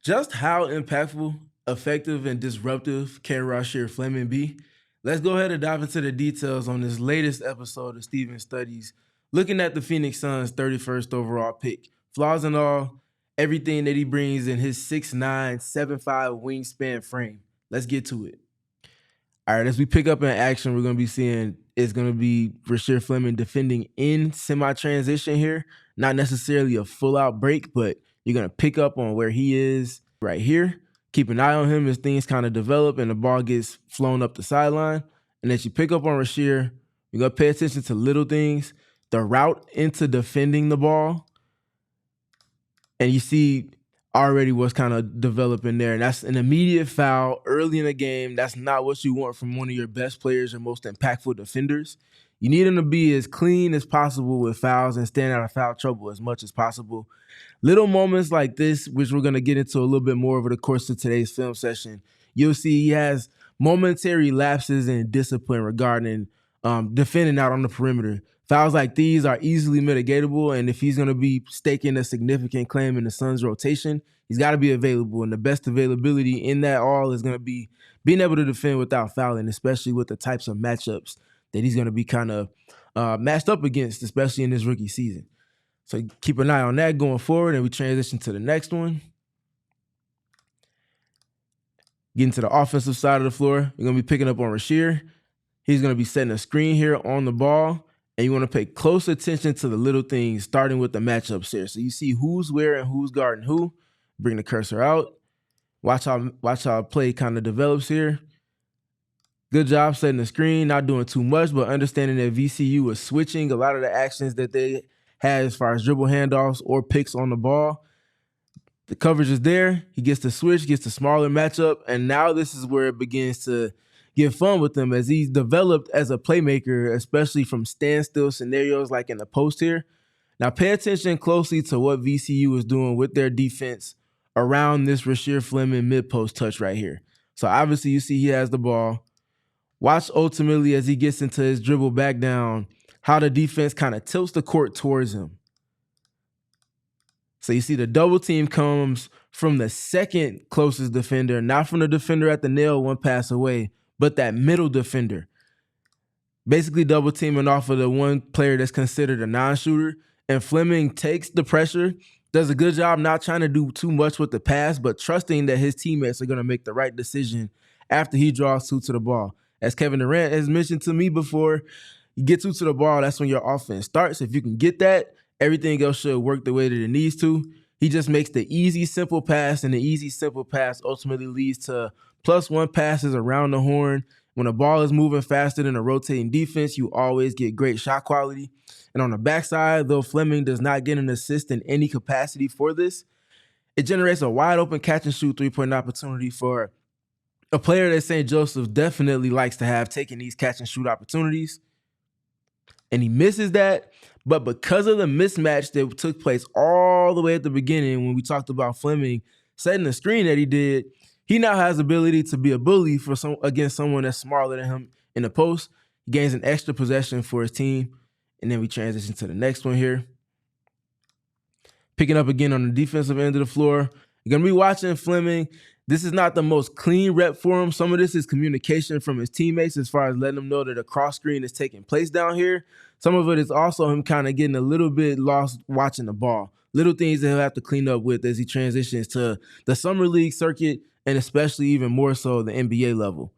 Just how impactful, effective, and disruptive can Rasheer Fleming be? Let's go ahead and dive into the details on this latest episode of Steven Studies, looking at the Phoenix Suns' 31st overall pick. Flaws and all, everything that he brings in his 6'9", 7'5" wingspan frame. Let's get to it. All right, as we pick up in action, we're going to be seeing it's going to be Rasheer Fleming defending in semi-transition here. Not necessarily a full-out break, but you're going to pick up on where he is right here. Keep an eye on him as things kind of develop and the ball gets flown up the sideline. And as you pick up on Rasheer, you're going to pay attention to little things, the route into defending the ball. And you see already what's kind of developing there. And that's an immediate foul early in the game. That's not what you want from one of your best players or most impactful defenders. You need him to be as clean as possible with fouls and stand out of foul trouble as much as possible. Little moments like this, which we're going to get into a little bit more over the course of today's film session, you'll see he has momentary lapses in discipline regarding defending out on the perimeter. Fouls like these are easily mitigatable, and if he's going to be staking a significant claim in the Suns' rotation, he's got to be available, and the best availability in that all is going to be being able to defend without fouling, especially with the types of matchups that he's going to be kind of matched up against, especially in this rookie season. So keep an eye on that going forward, and we transition to the next one. Getting to the offensive side of the floor, you're going to be picking up on Rasheer. He's going to be setting a screen here on the ball, and you want to pay close attention to the little things, starting with the matchups here. So you see who's where and who's guarding who. Bring the cursor out. Watch how play kind of develops here. Good job setting the screen, not doing too much, but understanding that VCU is switching a lot of the actions that they had as far as dribble handoffs or picks on the ball. The coverage is there. He gets the switch, gets the smaller matchup, and now this is where it begins to get fun with him as he's developed as a playmaker, especially from standstill scenarios like in the post here. Now pay attention closely to what VCU is doing with their defense around this Rasheer Fleming mid-post touch right here. So obviously you see he has the ball. Watch ultimately as he gets into his dribble back down, how the defense kind of tilts the court towards him. So you see the double team comes from the second closest defender, not from the defender at the nail one pass away, but that middle defender. Basically double teaming off of the one player that's considered a non-shooter. And Fleming takes the pressure, does a good job not trying to do too much with the pass, but trusting that his teammates are going to make the right decision after he draws two to the ball. As Kevin Durant has mentioned to me before, you get two to the ball, that's when your offense starts. If you can get that, everything else should work the way that it needs to. He just makes the easy, simple pass, and the easy, simple pass ultimately leads to +1 passes around the horn. When a ball is moving faster than a rotating defense, you always get great shot quality. And on the backside, though Fleming does not get an assist in any capacity for this, it generates a wide open catch and shoot three-point opportunity for a player that St. Joseph definitely likes to have, taking these catch and shoot opportunities. And he misses that, but because of the mismatch that took place all the way at the beginning when we talked about Fleming setting the screen that he did, he now has the ability to be a bully against someone that's smaller than him in the post. He gains an extra possession for his team. And then we transition to the next one here. Picking up again on the defensive end of the floor. You're going to be watching Fleming. This is not the most clean rep for him. Some of this is communication from his teammates as far as letting them know that a cross screen is taking place down here. Some of it is also him kind of getting a little bit lost watching the ball. Little things that he'll have to clean up with as he transitions to the summer league circuit and especially even more so the NBA level.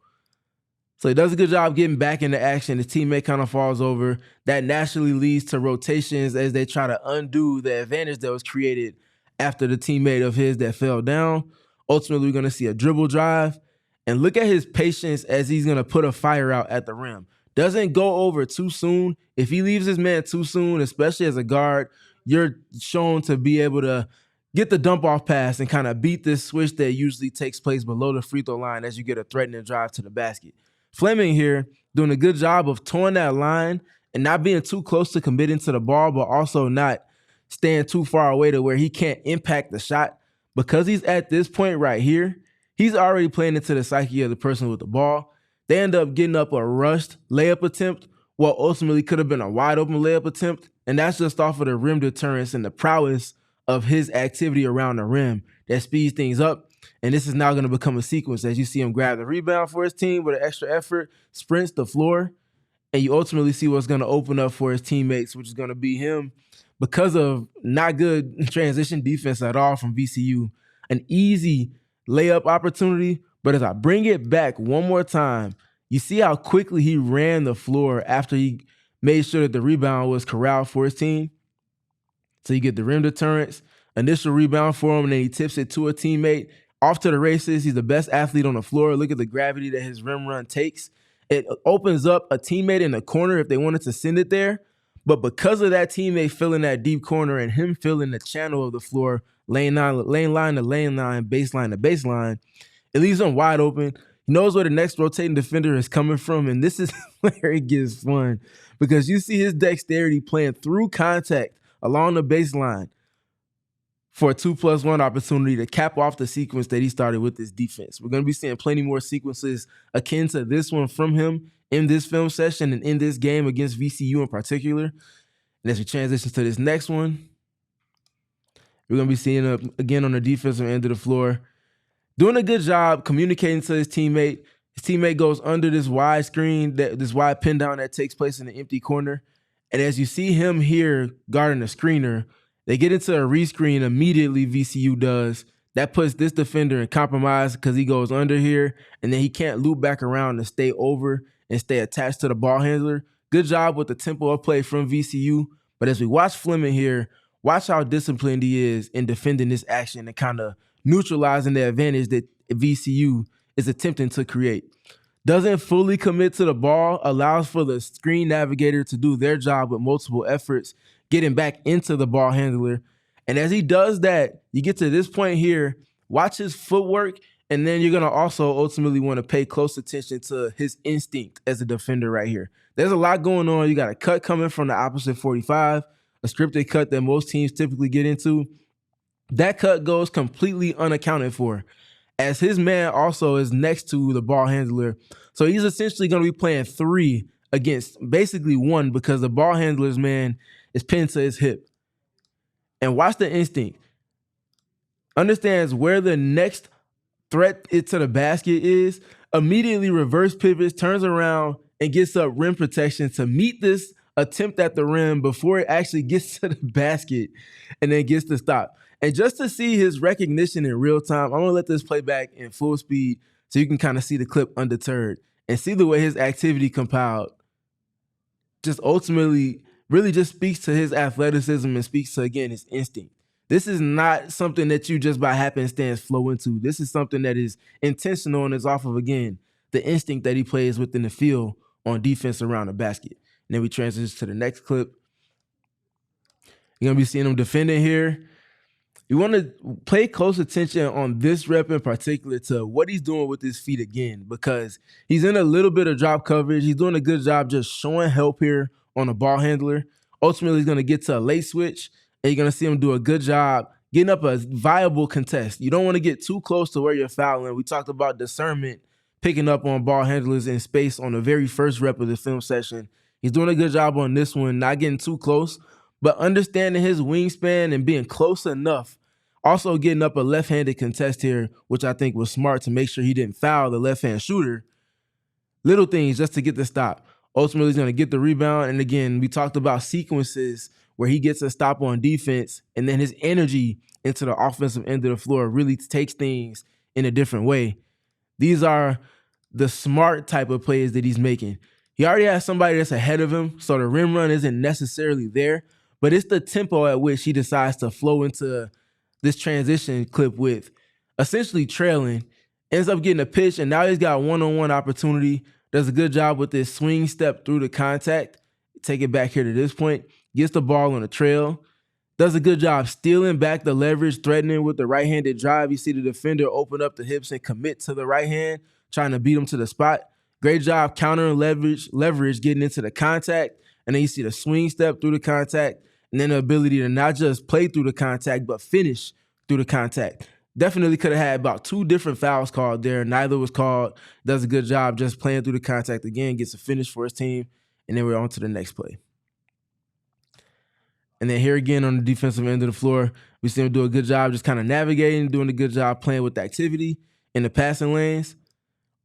So he does a good job getting back into action. His teammate kind of falls over. That naturally leads to rotations as they try to undo the advantage that was created after the teammate of his that fell down. Ultimately, we're going to see a dribble drive. And look at his patience as he's going to put a fire out at the rim. Doesn't go over too soon. If he leaves his man too soon, especially as a guard, you're shown to be able to get the dump off pass and kind of beat this switch that usually takes place below the free throw line as you get a threatening drive to the basket. Fleming here doing a good job of towing that line and not being too close to committing to the ball, but also not staying too far away to where he can't impact the shot. Because he's at this point right here, he's already playing into the psyche of the person with the ball. They end up getting up a rushed layup attempt, what ultimately could have been a wide open layup attempt. And that's just off of the rim deterrence and the prowess of his activity around the rim that speeds things up. And this is now going to become a sequence as you see him grab the rebound for his team with an extra effort, sprints the floor, and you ultimately see what's going to open up for his teammates, which is going to be him because of not good transition defense at all from VCU. An easy layup opportunity, but as I bring it back one more time, you see how quickly he ran the floor after he made sure that the rebound was corralled for his team. So you get the rim deterrence, initial rebound for him, and then he tips it to a teammate. Off to the races. He's the best athlete on the floor. Look at the gravity that his rim run takes. It opens up a teammate in the corner if they wanted to send it there. But because of that teammate filling that deep corner and him filling the channel of the floor, lane line to lane line, baseline to baseline, it leaves him wide open. He knows where the next rotating defender is coming from. And this is where it gets fun because you see his dexterity playing through contact along the baseline for a 2+1 opportunity to cap off the sequence that he started with this defense. We're going to be seeing plenty more sequences akin to this one from him in this film session and in this game against VCU in particular. And as we transition to this next one, we're going to be seeing him again on the defensive end of the floor, doing a good job communicating to his teammate. His teammate goes under this wide screen, this wide pin down that takes place in the empty corner. And as you see him here guarding the screener, they get into a rescreen immediately, VCU does. That puts this defender in compromise because he goes under here, and then he can't loop back around to stay over and stay attached to the ball handler. Good job with the tempo of play from VCU. But as we watch Fleman here, watch how disciplined he is in defending this action and kind of neutralizing the advantage that VCU is attempting to create. Doesn't fully commit to the ball, allows for the screen navigator to do their job with multiple efforts, getting back into the ball handler. And as he does that, you get to this point here, watch his footwork, and then you're going to also ultimately want to pay close attention to his instinct as a defender right here. There's a lot going on. You got a cut coming from the opposite 45, a scripted cut that most teams typically get into. That cut goes completely unaccounted for, as his man also is next to the ball handler. So he's essentially going to be playing 3 against basically 1 because the ball handler's man is pinned to his hip. And watch the instinct. Understands where the next threat to the basket is, immediately reverse pivots, turns around, and gets up rim protection to meet this attempt at the rim before it actually gets to the basket and then gets the stop. And just to see his recognition in real time, I'm going to let this play back in full speed so you can kind of see the clip undeterred and see the way his activity compiled just ultimately really just speaks to his athleticism and speaks to, again, his instinct. This is not something that you just by happenstance flow into. This is something that is intentional and is off of, again, the instinct that he plays within the field on defense around the basket. And then we transition to the next clip. You're going to be seeing him defending here. You want to pay close attention on this rep in particular to what he's doing with his feet again, because he's in a little bit of drop coverage. He's doing a good job just showing help here on the ball handler. Ultimately, he's going to get to a late switch, and you're going to see him do a good job getting up a viable contest. You don't want to get too close to where you're fouling. We talked about discernment, picking up on ball handlers in space on the very first rep of the film session. He's doing a good job on this one, not getting too close, but understanding his wingspan and being close enough. Also getting up a left-handed contest here, which I think was smart to make sure he didn't foul the left-hand shooter. Little things just to get the stop. Ultimately, he's going to get the rebound. And again, we talked about sequences where he gets a stop on defense, and then his energy into the offensive end of the floor really takes things in a different way. These are the smart type of plays that he's making. He already has somebody that's ahead of him, so the rim run isn't necessarily there, but it's the tempo at which he decides to flow into this transition clip with, essentially trailing, ends up getting a pitch, and now he's got one-on-one opportunity. Does a good job with this swing step through the contact. Take it back here to this point. Gets the ball on the trail. Does a good job stealing back the leverage, threatening with the right-handed drive. You see the defender open up the hips and commit to the right hand, trying to beat him to the spot. Great job countering leverage, getting into the contact. And then you see the swing step through the contact, and then the ability to not just play through the contact, but finish through the contact. Definitely could have had about 2 different fouls called there. Neither was called. Does a good job just playing through the contact again, gets a finish for his team, and then we're on to the next play. And then here again on the defensive end of the floor, we see him do a good job just kind of navigating, doing a good job playing with the activity in the passing lanes.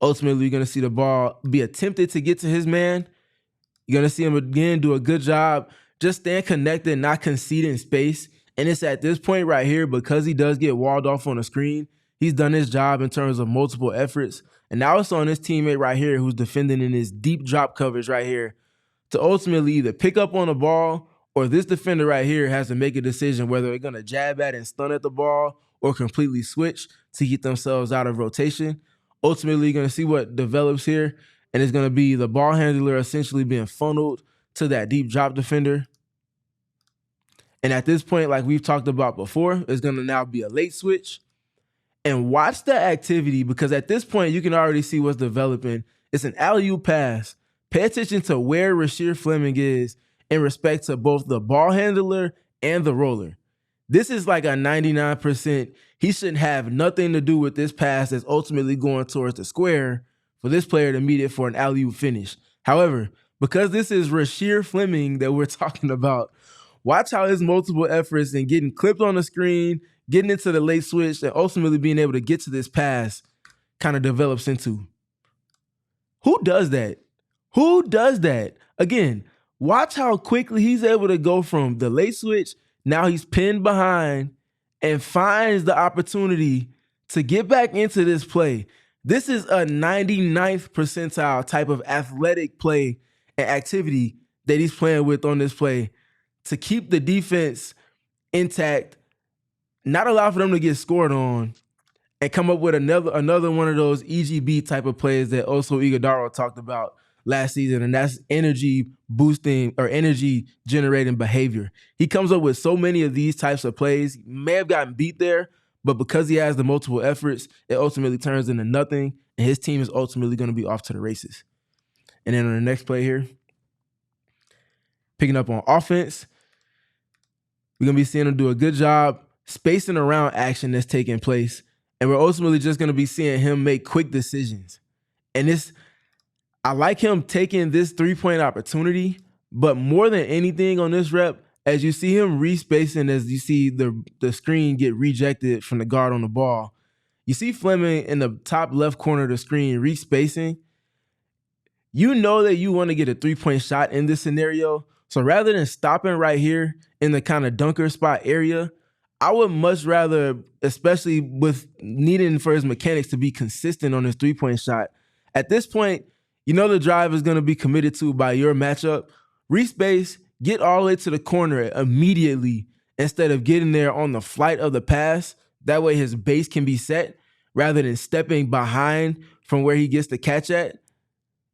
Ultimately, you're going to see the ball be attempted to get to his man. You're going to see him again do a good job just staying connected, not conceding space. And it's at this point right here, because he does get walled off on the screen, he's done his job in terms of multiple efforts. And now it's on his teammate right here who's defending in his deep drop coverage right here to ultimately either pick up on the ball, or this defender right here has to make a decision whether they're going to jab at and stun at the ball or completely switch to get themselves out of rotation. Ultimately, you're going to see what develops here, and it's going to be the ball handler essentially being funneled to that deep drop defender. And at this point, like we've talked about before, it's going to now be a late switch. And watch the activity, because at this point, you can already see what's developing. It's an alley-oop pass. Pay attention to where Rasheer Fleming is in respect to both the ball handler and the roller. This is like a 99%. He shouldn't have nothing to do with this pass that's ultimately going towards the square for this player to meet it for an alley-oop finish. However, because this is Rasheer Fleming that we're talking about, watch how his multiple efforts in getting clipped on the screen, getting into the late switch, and ultimately being able to get to this pass kind of develops into. Who does that? Who does that? Again, watch how quickly he's able to go from the late switch. Now he's pinned behind and finds the opportunity to get back into this play. This is a 99th percentile type of athletic play and activity that he's playing with on this play to keep the defense intact, not allow for them to get scored on, and come up with another one of those EGB type of plays that also Iguodala talked about last season, and that's energy boosting or energy generating behavior. He comes up with so many of these types of plays. He may have gotten beat there, but because he has the multiple efforts, it ultimately turns into nothing, and his team is ultimately going to be off to the races. And then on the next play here, picking up on offense, we're going to be seeing him do a good job spacing around action that's taking place, and we're ultimately just going to be seeing him make quick decisions. And I like him taking this three-point opportunity, but more than anything on this rep, as you see him respacing, as you see the screen get rejected from the guard on the ball, you see Fleming in the top left corner of the screen respacing. You know that you want to get a three-point shot in this scenario. So rather than stopping right here in the kind of dunker spot area, I would much rather, especially with needing for his mechanics to be consistent on his three-point shot, at this point, you know the drive is going to be committed to by your matchup. Respace, get all the way to the corner immediately instead of getting there on the flight of the pass. That way his base can be set rather than stepping behind from where he gets the catch at.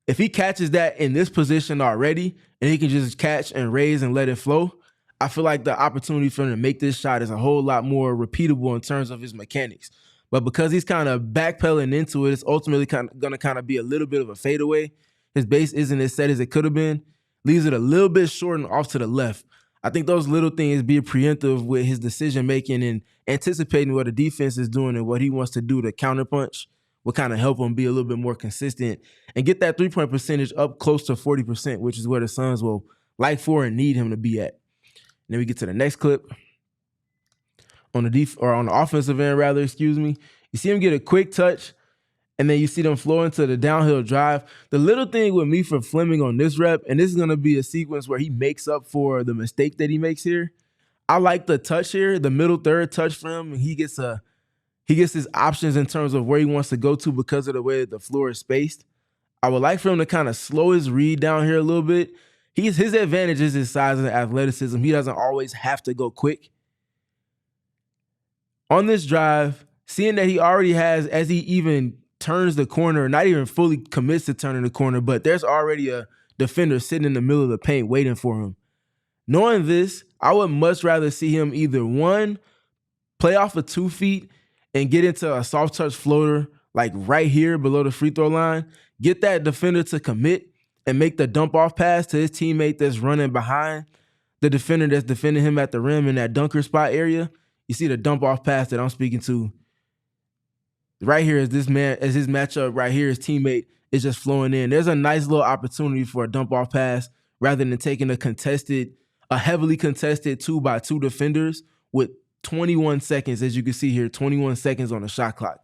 If he catches that in this position already and he can just catch and raise and let it flow, I feel like the opportunity for him to make this shot is a whole lot more repeatable in terms of his mechanics. But because he's kind of backpedaling into it, it's ultimately going to be a little bit of a fadeaway. His base isn't as set as it could have been. Leaves it a little bit short and off to the left. I think those little things be preemptive with his decision-making and anticipating what the defense is doing and what he wants to do to counterpunch will kind of help him be a little bit more consistent and get that three-point percentage up close to 40%, which is where the Suns will like for and need him to be at. And then we get to the next clip. On the offensive end, rather, excuse me. You see him get a quick touch, and then you see them flow into the downhill drive. The little thing with me for Fleming on this rep, and this is going to be a sequence where he makes up for the mistake that he makes here. I like the touch here, the middle third touch for him, and he gets his options in terms of where he wants to go to because of the way that the floor is spaced. I would like for him to kind of slow his read down here a little bit. His advantage is his size and athleticism. He doesn't always have to go quick. On this drive, seeing that he already has, as he even turns the corner, not even fully commits to turning the corner, but there's already a defender sitting in the middle of the paint waiting for him. Knowing this, I would much rather see him either one, play off of 2 feet and get into a soft touch floater like right here below the free throw line, get that defender to commit and make the dump off pass to his teammate that's running behind the defender that's defending him at the rim in that dunker spot area. You see the dump off pass that I'm speaking to. Right here is this man, as his matchup right here, his teammate is just flowing in. There's a nice little opportunity for a dump off pass rather than taking a contested a heavily contested 2x2 defenders with 21 seconds, as you can see here, 21 seconds on the shot clock.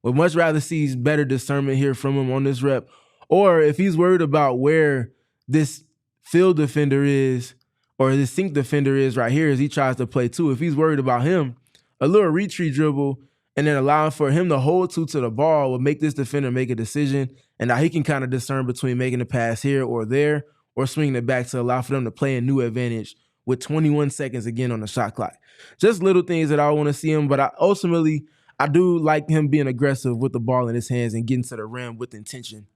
Would much rather see better discernment here from him on this rep. Or if he's worried about where this field defender is or this sink defender is right here as he tries to play two, if he's worried about him, a little retreat dribble and then allowing for him to hold two to the ball will make this defender make a decision. And now he can kind of discern between making a pass here or there or swinging it back to allow for them to play a new advantage with 21 seconds again on the shot clock. Just little things that I want to see him, but I do like him being aggressive with the ball in his hands and getting to the rim with intention.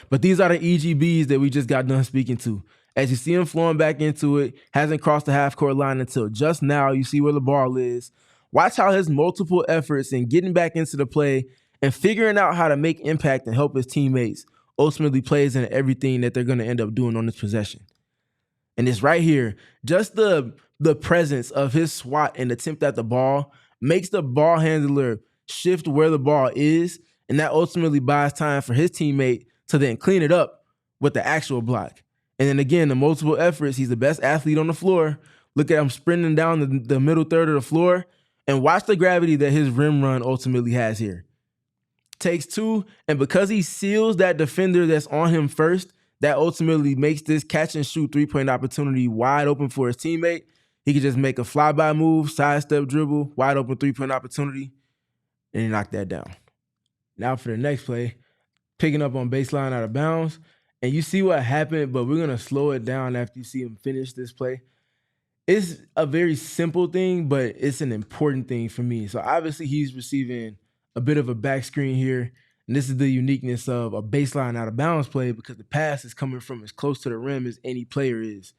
But these are the EGBs that we just got done speaking to. As you see him flowing back into it, hasn't crossed the half-court line until just now. You see where the ball is. Watch how his multiple efforts in getting back into the play and figuring out how to make impact and help his teammates ultimately plays into everything that they're going to end up doing on this possession. And it's right here. Just the presence of his swat and attempt at the ball makes the ball handler shift where the ball is, and that ultimately buys time for his teammate to then clean it up with the actual block. And then again, the multiple efforts, he's the best athlete on the floor. Look at him sprinting down the middle third of the floor, and watch the gravity that his rim run ultimately has here. Takes two, and because he seals that defender that's on him first, that ultimately makes this catch and shoot three-point opportunity wide open for his teammate. He can just make a flyby move, sidestep dribble, wide open three-point opportunity, and he knocked that down. Now for the next play, picking up on baseline out of bounds, and you see what happened, but we're going to slow it down after you see him finish this play. It's a very simple thing, but it's an important thing for me. So obviously he's receiving a bit of a back screen here, and this is the uniqueness of a baseline out of bounds play because the pass is coming from as close to the rim as any player is,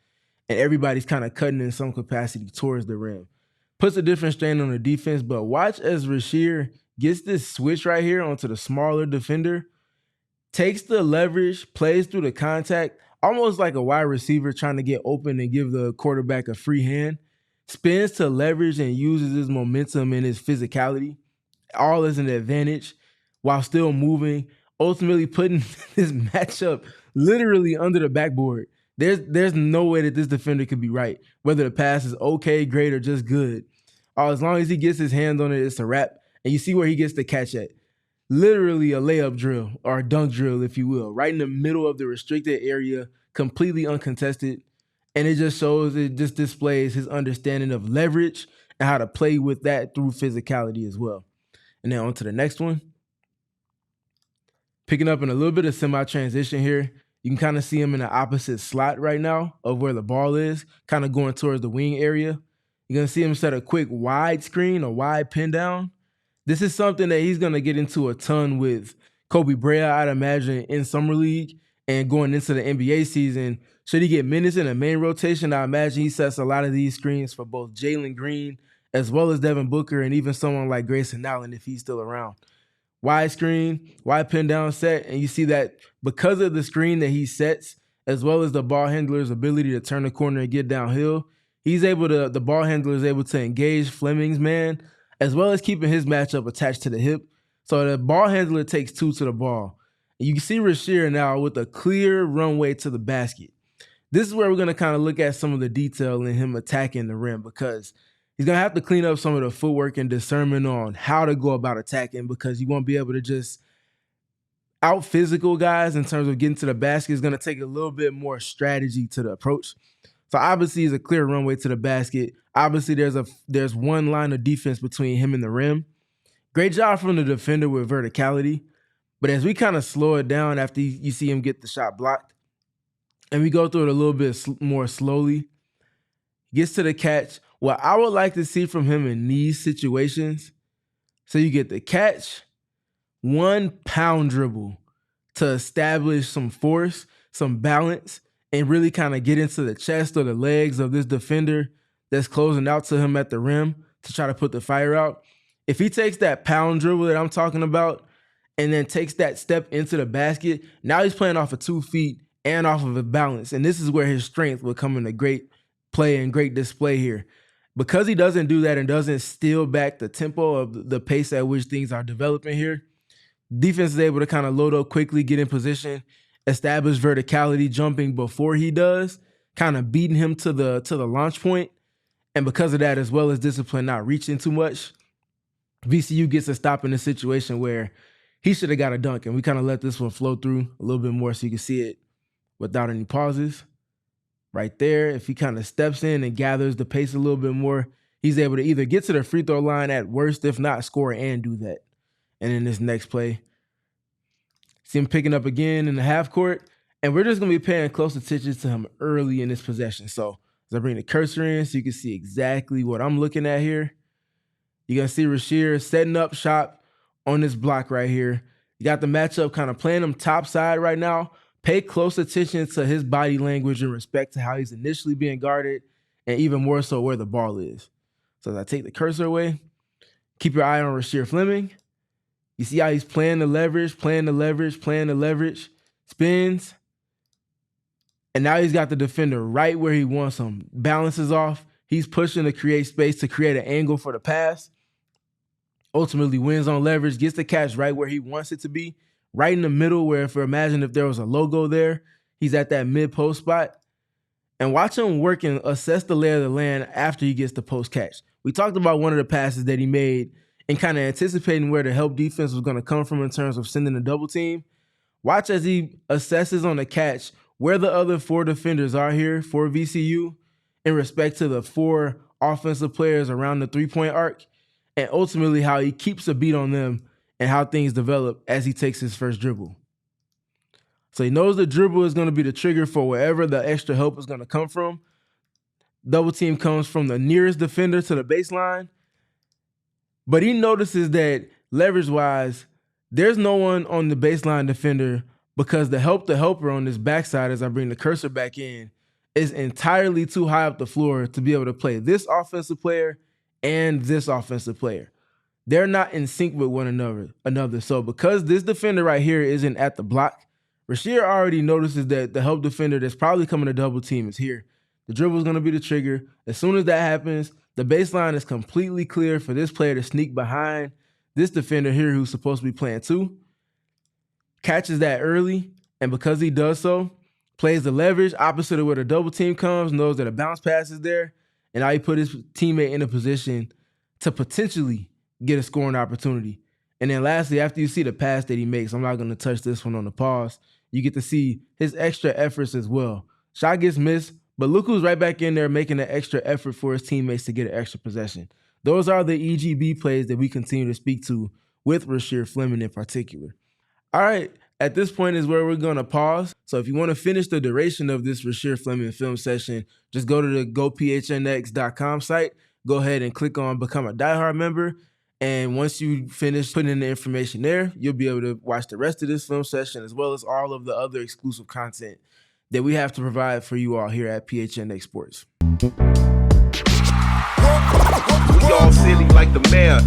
and everybody's kind of cutting in some capacity towards the rim. Puts a different strain on the defense, but watch as Rasheer gets this switch right here onto the smaller defender, takes the leverage, plays through the contact, almost like a wide receiver trying to get open and give the quarterback a free hand, spins to leverage and uses his momentum and his physicality, all as an advantage while still moving, ultimately putting this matchup literally under the backboard. There's no way that this defender could be right, whether the pass is okay, great, or just good. As long as he gets his hands on it, it's a wrap. And you see where he gets the catch at. Literally a layup drill or a dunk drill, if you will, right in the middle of the restricted area, completely uncontested. And it just displays his understanding of leverage and how to play with that through physicality as well. And then on to the next one. Picking up in a little bit of semi-transition here. You can kind of see him in the opposite slot right now of where the ball is, kind of going towards the wing area. You're going to see him set a quick wide screen, a wide pin down. This is something that he's going to get into a ton with Kobe Bryant, I'd imagine, in Summer League and going into the NBA season. Should he get minutes in the main rotation, I imagine he sets a lot of these screens for both Jalen Green as well as Devin Booker and even someone like Grayson Allen if he's still around. Wide screen, wide pin down set, and you see that because of the screen that he sets, as well as the ball handler's ability to turn the corner and get downhill, the ball handler is able to engage Fleming's man, as well as keeping his matchup attached to the hip. So the ball handler takes two to the ball. And you can see Rasheer now with a clear runway to the basket. This is where we're going to kind of look at some of the detail in him attacking the rim because he's going to have to clean up some of the footwork and discernment on how to go about attacking because you won't be able to just out-physical guys in terms of getting to the basket. It's going to take a little bit more strategy to the approach. So obviously it's a clear runway to the basket. Obviously there's one line of defense between him and the rim. Great job from the defender with verticality. But as we kind of slow it down after you see him get the shot blocked, and we go through it a little bit more slowly, gets to the catch. What I would like to see from him in these situations, so you get the catch, 1 pound dribble to establish some force, some balance, and really kind of get into the chest or the legs of this defender that's closing out to him at the rim to try to put the fire out. If he takes that pound dribble that I'm talking about and then takes that step into the basket, now he's playing off of 2 feet and off of a balance. And this is where his strength will come into great play and great display here. Because he doesn't do that and doesn't steal back the tempo of the pace at which things are developing here, defense is able to kind of load up quickly, get in position, establish verticality jumping before he does, kind of beating him to the launch point. And because of that, as well as discipline not reaching too much, VCU gets a stop in a situation where he should have got a dunk. And we kind of let this one flow through a little bit more so you can see it without any pauses. Right there, if he kind of steps in and gathers the pace a little bit more, he's able to either get to the free throw line at worst, if not score and do that. And in this next play, see him picking up again in the half court. And we're just going to be paying close attention to him early in this possession. So as I bring the cursor in so you can see exactly what I'm looking at here, you're going to see Rasheer setting up shop on this block right here. You got the matchup kind of playing him top side right now. Pay close attention to his body language in respect to how he's initially being guarded and even more so where the ball is. So as I take the cursor away, keep your eye on Rasheer Fleming. You see how he's playing the leverage, spins. And now he's got the defender right where he wants him. Balances off. He's pushing to create space to create an angle for the pass. Ultimately wins on leverage, gets the catch right where he wants it to be. Right in the middle where imagine if there was a logo there, he's at that mid-post spot. And watch him work and assess the lay of the land after he gets the post catch. We talked about one of the passes that he made and kind of anticipating where the help defense was going to come from in terms of sending a double team. Watch as he assesses on the catch where the other 4 defenders are here for VCU in respect to the 4 offensive players around the three-point arc, and ultimately how he keeps a beat on them and how things develop as he takes his first dribble. So he knows the dribble is going to be the trigger for wherever the extra help is going to come from. Double team comes from the nearest defender to the baseline. But he notices that leverage-wise, there's no one on the baseline defender because the helper on this backside, as I bring the cursor back in, is entirely too high up the floor to be able to play this offensive player and this offensive player. They're not in sync with one another. So because this defender right here isn't at the block, Rasheer already notices that the help defender that's probably coming to double team is here. The dribble is going to be the trigger. As soon as that happens, the baseline is completely clear for this player to sneak behind this defender here who's supposed to be playing 2. Catches that early, and because he does so, plays the leverage opposite of where the double team comes, knows that a bounce pass is there, and now he put his teammate in a position to potentially get a scoring opportunity. And then lastly, after you see the pass that he makes, I'm not going to touch this one on the pause, you get to see his extra efforts as well. Shot gets missed, but look who's right back in there making an extra effort for his teammates to get an extra possession. Those are the EGB plays that we continue to speak to with Rasheer Fleming in particular. All right, at this point is where we're going to pause. So if you want to finish the duration of this Rasheer Fleming film session, just go to the gophnx.com site, go ahead and click on Become a Diehard Member. And once you finish putting in the information there, you'll be able to watch the rest of this film session as well as all of the other exclusive content that we have to provide for you all here at PHNX Sports. We all silly like the mayor.